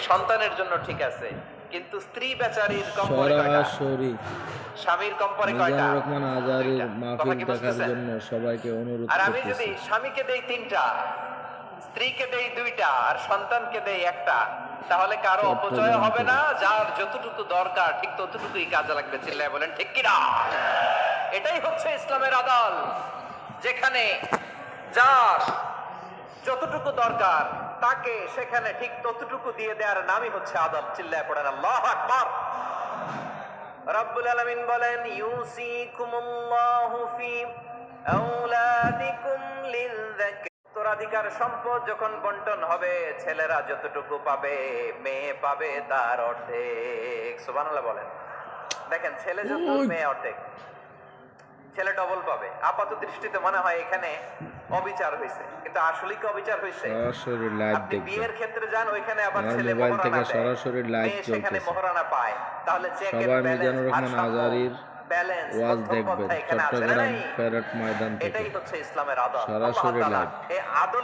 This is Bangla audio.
সন্তানের জন্য ঠিক আছে, কিন্তু স্ত্রী বেচারির কম পড়ে কয়টা? সরাসরি স্বামীর কম পড়ে কয়টা? মিজানুর রহমান আজহারীর দুইটা। কথা মাহফিল কি দেখার বুঝতেছেন? জন্য সবাইকে অনুরোধ আর আমি যদি করতেছি। স্বামীকে দেই 3টা, স্ত্রীকে দেই 2টা, আর সন্তানকে দেই 1টা, তাহলে কারো অপচয় চট্টগ্রাম হবে থেকে। না। যার যতটুকু দরকার ঠিক ততটুকুই কাজে লাগবে। চিল্লায় বলেন ঠিক কিনা? এটাই হচ্ছে ইসলামের আদল, যেখানে যার যতটুকু দরকার তাকে সেখানে ঠিক ততটুকু দিয়ে দেওয়ার নামই হচ্ছে আদল। চিল্লায় পড়েন আল্লাহু আকবার। রব্বুল আলামিন বলেন, ইউসিকুমুল্লাহু ফি আওলাদিকুম লিযযাকার। উত্তরাধিকার সম্পদ যখন বন্টন হবে, ছেলেরা যতটুকু পাবে, মেয়ে পাবে তার অর্ধেক। সুবহানাল্লাহ বলেন। দেখেন, ছেলে যত, মেয়ে অর্ধেক। ছেলে ডবল পাবে। আপাত দৃষ্টিতে মনে হয় এখানে অবিচার হয়েছে, কিন্তু আসলে কি অবিচার হয়েছে? সরাসরি লাইভ আপনি দেখবেন। বিয়ের ক্ষেত্রে যান, ওইখানে আবার আমার ছেলে মোবাইল থেকে মোহরানা দেয়, সরাসরি লাইভ মেয়ে সেখানে চলতেছে। মোহরানা পায়। তাহলে চেকের সবাই ব্যালেন্স, মিজানুর রহমান ভারসাম্য, আজহারীর ব্যালেন্স, ওয়াজ মধ্যম দেখবেন পন্থা এখানে আসে না? চট্টগ্রাম নাই। প্যারেড ময়দান থেকে এটাই হচ্ছে ইসলামের আদল। সরাসরি আল্লাহ তাআলা লাইভ। এই আদল